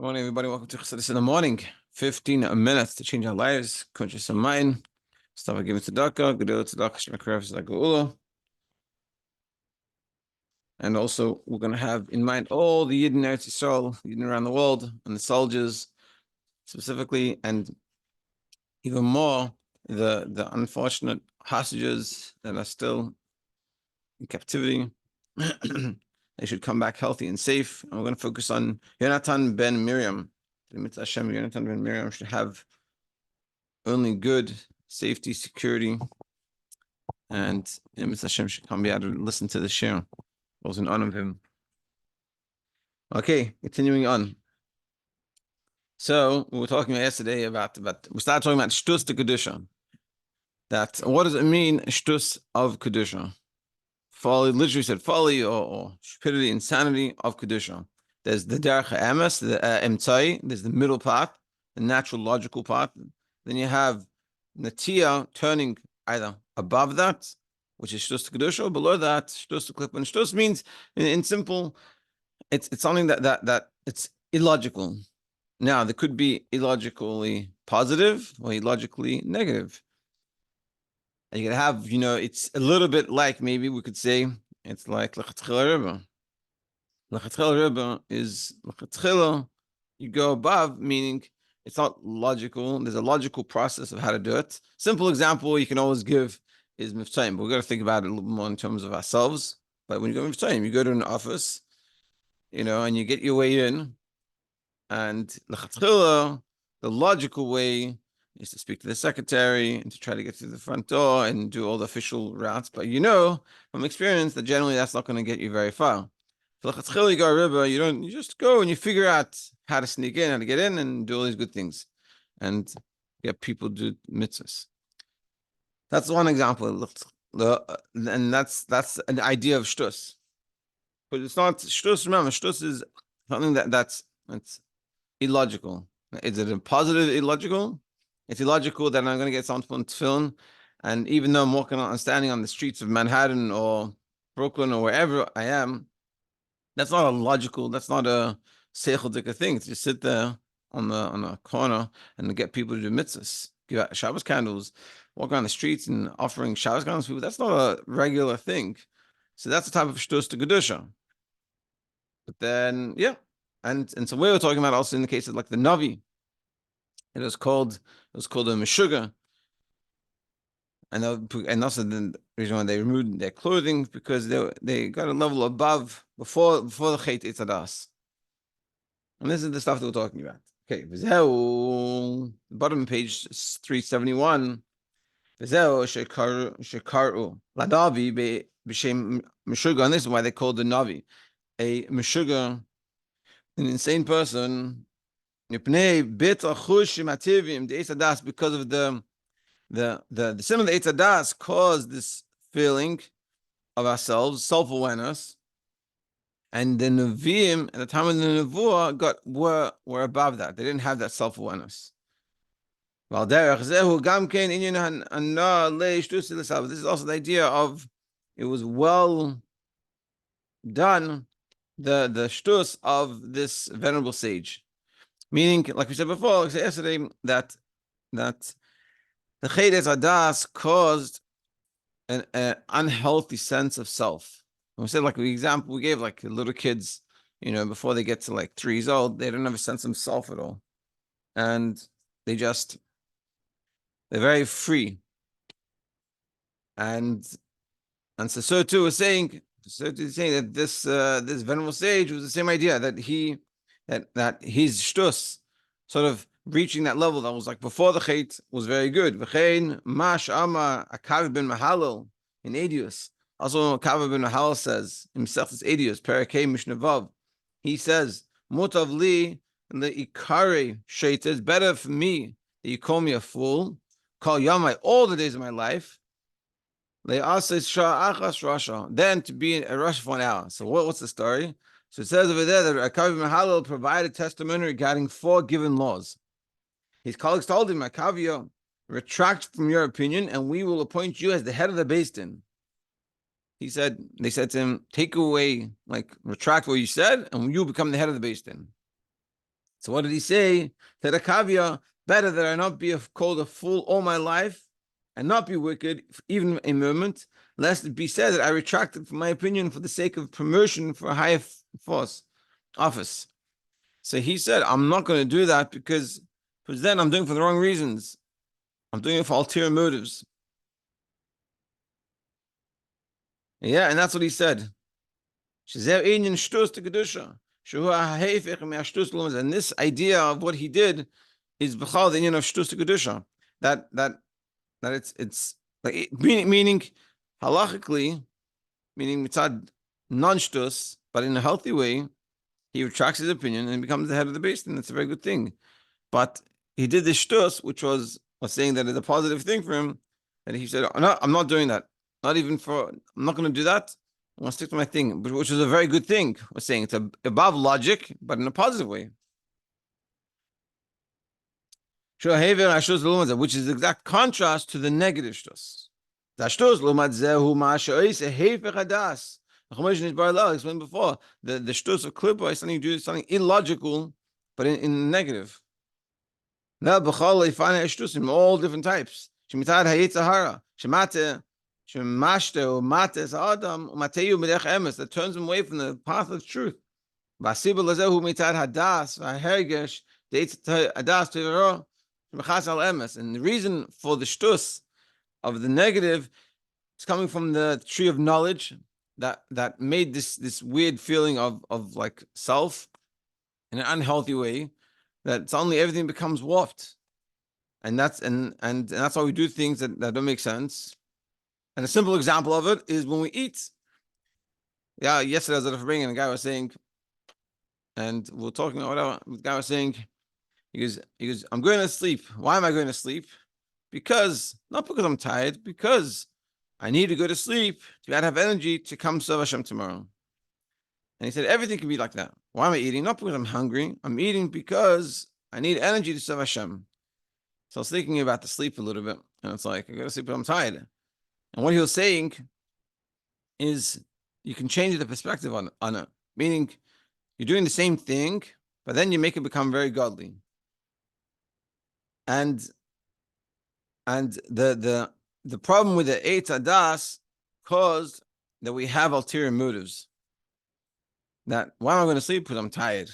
Good morning, everybody. Welcome to Chassidus in the morning. 15 minutes to change our lives. Kuntres and mine. Start by giving tzedakah. Gedol tzedakah shemekrev tzedakah. And also, we're going to have in mind all the yidden Eretz Yisroel, yidden around the world, and the soldiers specifically, and even more the unfortunate hostages that are still in captivity. They should come back healthy and safe. And we're going to focus on Yonatan ben Miriam. Hashem, Yonatan ben Miriam should have only good safety, security, and Hashem should come be able to listen to the Shiur. It was in honor of him. Okay, continuing on. So we were talking yesterday about we started talking about shtus to kedusha. That what does it mean, shtus of kedusha? Folly, literally said folly or stupidity, insanity of kedusha. There's the derech ha'emes, the emtzai. There's the middle part, the natural logical part. Then you have natia turning either above that, which is shtus to kedusha, or below that, shtus to klippa. And shtus means, in simple, it's something that it's illogical. Now there could be illogically positive or illogically negative. And you can have, it's a little bit like, maybe we could say, it's like lechatchila riba. Lechatchila riba is lechatchila, you go above, meaning it's not logical. There's a logical process of how to do it. Simple example you can always give is miftaim, but we've got to think about it a little more in terms of ourselves. But when you go miftaim, you go to an office, and you get your way in, and lechatchila, the logical way is to speak to the secretary and to try to get to the front door and do all the official routes. But from experience that generally that's not going to get you very far. For lechatchila, you go riba, you just go and you figure out how to sneak in, how to get in, and do all these good things, and get people to do mitzvahs. That's one example, and that's an idea of shtus. But it's not shtus. Remember, shtus is something that's illogical. Is it a positive illogical? It's illogical that I'm going to get someone to put on tefillin, and even though I'm standing on the streets of Manhattan or Brooklyn or wherever I am, that's not a seichel thing. To just sit there on a corner and get people to do mitzvahs, give out Shabbos candles, walk around the streets and offering Shabbos candles to people. That's not a regular thing. So that's the type of shtus to kedusha. But then, and so we were talking about also in the case of like the Navi. It was called a meshuga, and also the reason why they removed their clothing because they got a level above before the chet etzadas. And this is the stuff that we're talking about. Okay, the bottom of page 371. Shekaru ladavi b'shem meshuga, and this is why they called the Navi a meshuga, an insane person. Because of the sin of the etzadas caused this feeling of ourselves, self-awareness, and the Nevi'im at the time of the Nevuah were above that. They didn't have that self-awareness. This is also the idea of it was well done, the shtus of this venerable sage. Meaning, like we said before, like I said yesterday, that the chet etzadas caused an unhealthy sense of self. And we said, like the example we gave, like little kids, before they get to like 3 years old, they don't have a sense of self at all, and they're very free. And so too is saying that this venerable sage was the same idea, that that his shtus, sort of reaching that level that was like before the chet, was very good. V'chein mash ama Akav ben Mahalel in Edius. Also, Akav ben Mahalel says himself, this Edius, Perakei Mishnavav. He says, "Mutav li leikare shet, it's better for me that you call me a fool, call Yamai all the days of my life, le'aseh shah achas rasha, than to be a rasha for an hour." So what's the story? So it says over there that Akav ben Mahalel provided testimony regarding 4 given laws. His colleagues told him, Akavia, retract from your opinion, and we will appoint you as the head of the Beis Din. They said to him, take away, retract what you said, and you become the head of the Beis Din. So what did he say? Terakavia, better that I not be called a fool all my life and not be wicked, even a moment, lest it be said that I retracted from my opinion for the sake of promotion for a higher office. So he said, I'm not going to do that because then I'm doing it for the wrong reasons. I'm doing it for ulterior motives. Yeah, and that's what he said. And this idea of what he did is b'chal the inyan of shtus kedusha. That it's like meaning halachically, meaning mitzad non-shtus, but in a healthy way, he retracts his opinion and becomes the head of the beis din. That's a very good thing. But he did this shtus, which was saying that it's a positive thing for him, and he said, "No, I'm not doing that. I'm not going to do that. I want to stick to my thing," which is a very good thing. We're saying it's above logic, but in a positive way. Which is the exact contrast to the negative shtus. I explained before, the shtus of klipa is something illogical, but in negative. Now, in all different types. That turns him away from the path of truth. And the reason for the shtus of the negative is coming from the tree of knowledge that made this weird feeling of like self in an unhealthy way, that suddenly everything becomes warped. And that's why we do things that don't make sense. And a simple example of it is when we eat. Yeah, yesterday I was at a bringing, and a guy was saying, and we were talking about whatever. The guy was saying, he goes, I'm going to sleep. Why am I going to sleep? Not because I'm tired, because I need to go to sleep to have energy to come serve Hashem tomorrow. And he said, everything can be like that. Why am I eating? Not because I'm hungry. I'm eating because I need energy to serve Hashem. So I was thinking about the sleep a little bit, and it's like, I go to sleep, but I'm tired. And what he was saying is you can change the perspective on it. Meaning, you're doing the same thing, but then you make it become very godly. And the problem with the Eitz Hadas caused that we have ulterior motives. That why am I going to sleep? Because I'm tired.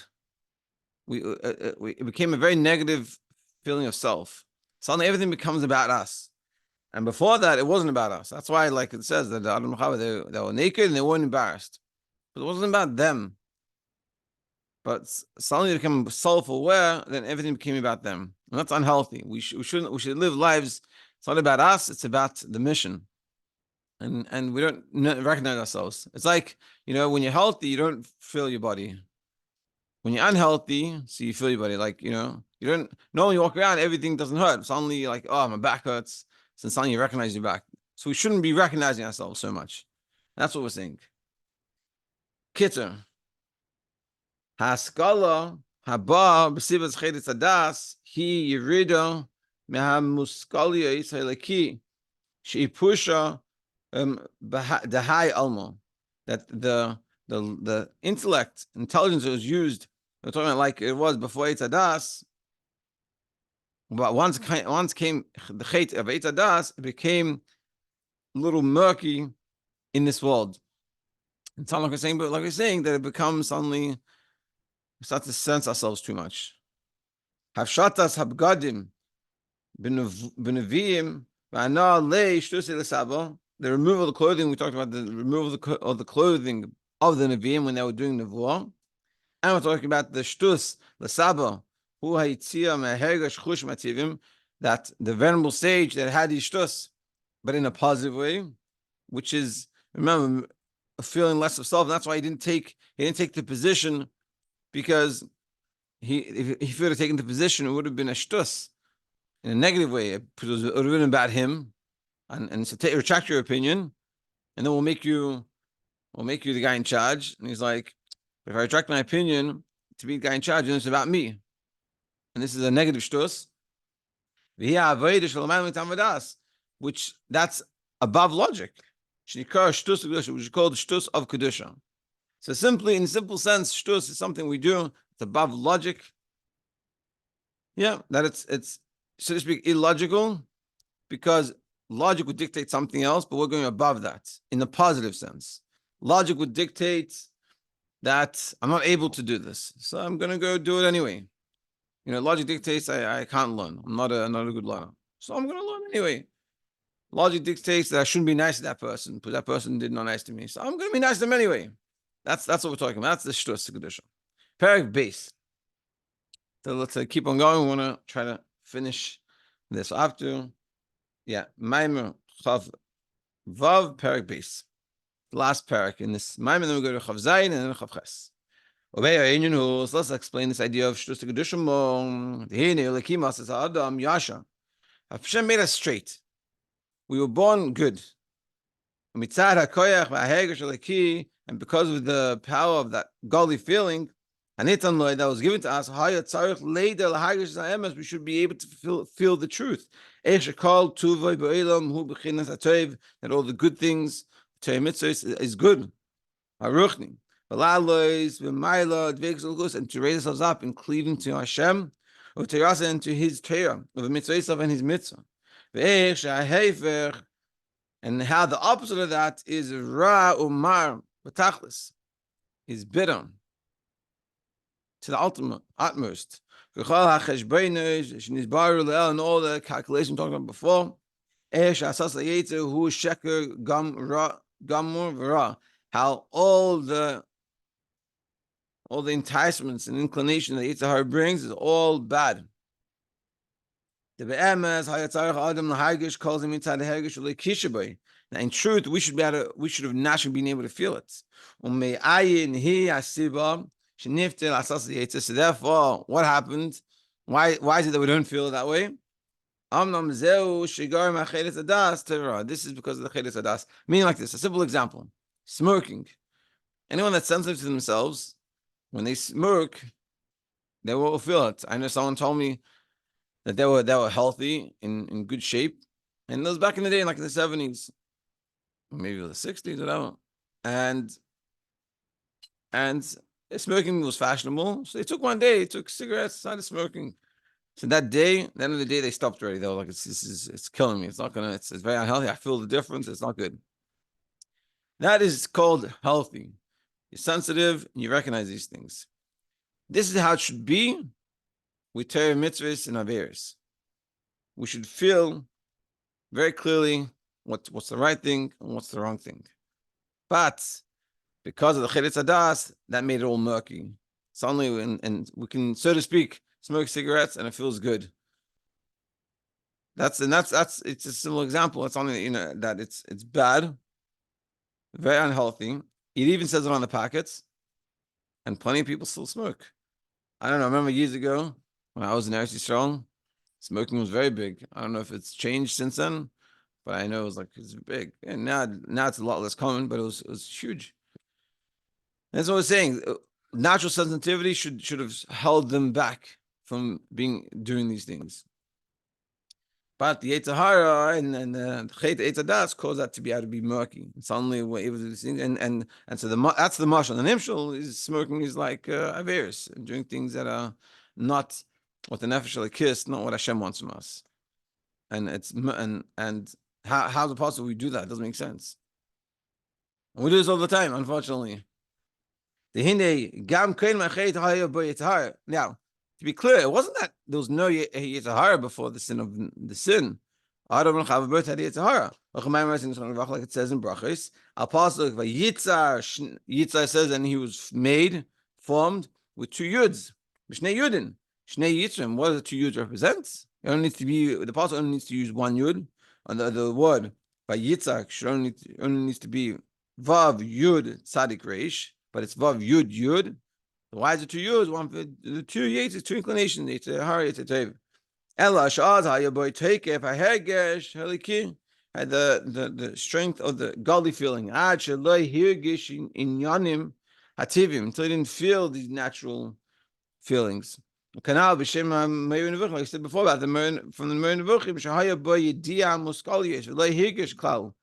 It became a very negative feeling of self. Suddenly everything becomes about us. And before that, it wasn't about us. That's why, like it says, that the Adam Chava, they were naked and they weren't embarrassed. But it wasn't about them. But suddenly they become self-aware, then everything became about them. And that's unhealthy. We should live lives. It's not about us, it's about the mission. And we don't recognize ourselves. It's like, when you're healthy, you don't feel your body. When you're unhealthy, so you feel your body. Like, you don't, normally you walk around, everything doesn't hurt. Suddenly like, oh, my back hurts. So suddenly you recognize your back. So we shouldn't be recognizing ourselves so much. That's what we're saying. Kitter. Haskala haba b'sivas chedetz hadas hi yirido mehamuskalia yisraeliki sheipusha dahai almo. That the intellect, intelligence that was used, we're talking about like it was before Eitz Hadas, but once came the Chet of Eitz Hadas, it became a little murky in this world. It's not like we're saying that it becomes suddenly, we start to sense ourselves too much. Havshatas habgadim b'neviim v'ana lei shtusei l'sabo. The removal of the clothing, we talked about the removal of the clothing of the Nevi'im when they were doing Nevuah. And we're talking about the Shtus, the Saba, who ha'itzia me'hergash chush mativim, that the venerable sage that had his Shtus, but in a positive way, which is, remember, feeling less of self. And that's why he didn't take the position, because if he would have taken the position, it would have been a Shtus in a negative way. It would have been about him. And so retract your opinion, and then we'll make you the guy in charge. And he's like, if I retract my opinion to be the guy in charge, then it's about me. And this is a negative shtus. Which that's above logic. Which is called shtus of kedusha. So in simple sense, shtus is something we do. It's above logic. Yeah, that it's so to speak illogical, because logic would dictate something else, but we're going above that in the positive sense. Logic would dictate that I'm not able to do this, so I'm going to go do it anyway. Logic dictates I can't learn. I'm not a good learner, so I'm going to learn anyway. Logic dictates that I shouldn't be nice to that person because that person did not nice to me, so I'm going to be nice to them anyway. That's what we're talking about. That's the shtus kedusha. Perek base. So let's keep on going. We want to try to finish this after. Yeah, Maimer Chav Vav Perek base. Last parak in this Maimer. Then we go to Chav Zayin and then Chav Ches. So let's explain this idea of shtus kedusha more. The Hine Elekim says Adam Yasha. Hashem made us straight. We were born good. And because of the power of that godly feeling, that was given to us, we should be able to feel the truth. That all the good things, is good. And to raise ourselves up in cleaving to Hashem, and to His Torah, and His mitzvah. And how the opposite of that is ra umar b'tachlis, is bitter to the utmost. And all the calculations talking about before, how all the enticements and inclination that Yetzer Hara brings is all bad. Now, in truth, we should have naturally been able to feel it. So therefore, what happened? Why is it that we don't feel it that way? This is because of the cheres hadas. Meaning like this, a simple example: smirking. Anyone that's sensitive to themselves, when they smirk, they will feel it. I know someone told me that they were healthy, in good shape, and that was back in the day, like in the 70s, maybe the 60s, whatever. And smoking was fashionable, so they took one day, took cigarettes, started smoking. So that day, at the end of the day, they stopped already. They were like, it's killing me. It's not gonna. It's very unhealthy. I feel the difference. It's not good. That is called healthy. You're sensitive, and you recognize these things. This is how it should be with Torah mitzvahs and averos. We should feel very clearly what's the right thing and what's the wrong thing. But because of the cheres hadas, that made it all murky. Suddenly, and we can, so to speak, smoke cigarettes and it feels good. That's it's a simple example. It's only that it's bad, very unhealthy. It even says it on the packets, and plenty of people still smoke. I don't know. I remember years ago when I was in Eretz Yisroel, smoking was very big. I don't know if it's changed since then, but I know it's big. And now it's a lot less common, but it was huge. That's what I was saying. Natural sensitivity should have held them back from doing these things. But the Yetzer Hara and the Yetzer Hadas cause that to be able to be murky. And suddenly we're able to do these things. And so that's the mashal. The nimshal is smoking is like averos, doing things that are not what the nefesh kiss, not what Hashem wants from us. And how's it possible we do that? It doesn't make sense. And we do this all the time, unfortunately. Now, to be clear, it wasn't that there was no Yetzer Hara before the sin of the sin. Adam and Chava both had Yetzer Hara. Like it says in Brachos, Yitzar says, and he was formed with two yuds, Shnei yidden, Shnei Yitzrim. What do the two yuds represent? It only needs to be, the apostle only needs to use one yud, and the word by Yitzar only needs to be Vav Yud Tzadik Reish, but it's Vav Yud Yud. Why is it two yuds? One for the two yates, two inclinations. It's a hara, it's a tev. Ella shaz hayaboy take if I hegesh haliki had the strength of the godly feeling. Ad shaloi hirgish in yanim hativim until he didn't feel these natural feelings. Kanal b'shem Miriam nevuchim, like I said before about from the Miriam nevuchim shahayaboy yidia muskaliyesh v'loi hirgish klal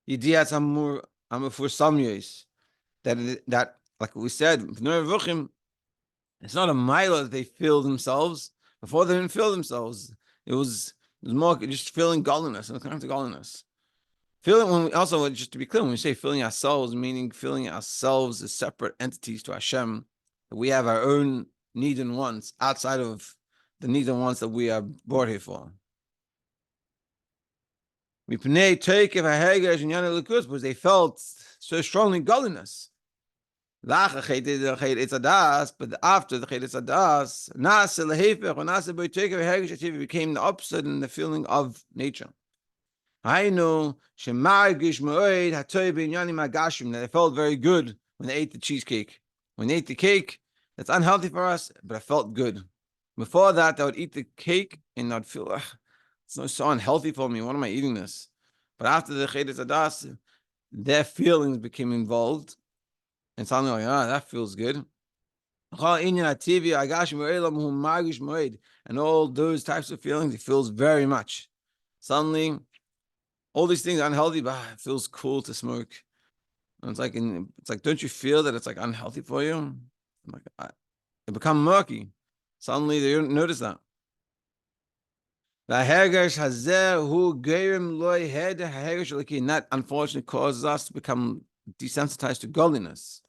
yidiat amur for some years that. Like we said, it's not a mila that they feel themselves, Before they didn't feel themselves. It was more just feeling godliness and kind of godliness. Feeling when we also, just to be clear, when we say feeling ourselves, meaning feeling ourselves as separate entities to Hashem, that we have our own needs and wants outside of the needs and wants that we are brought here for. Because they felt so strongly godliness. But after the Chet Adas, it became the opposite in the feeling of nature. I know that I felt very good when I ate the cheesecake. When I ate the cake, that's unhealthy for us, but I felt good. Before that, I would eat the cake and I'd feel, it's so unhealthy for me. Why am I eating this? But after the Chet Adas, their feelings became involved. And suddenly, like, that feels good. And all those types of feelings, it feels very much. Suddenly, all these things are unhealthy, but it feels cool to smoke. And it's like, don't you feel that it's like unhealthy for you? I'm like, it become murky. Suddenly, they don't notice that. And that unfortunately causes us to become desensitized to godliness.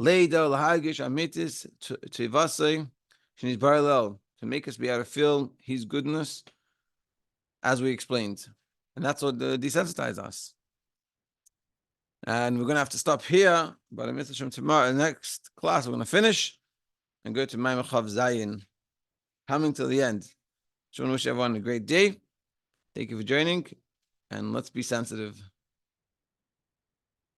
To make us be able to feel his goodness, as we explained. And that's what desensitizes us. And we're going to have to stop here, but I miss from tomorrow. In the next class, we're going to finish and go to Maimon Chav Zayin, coming to the end. So I want to wish everyone a great day. Thank you for joining, and let's be sensitive.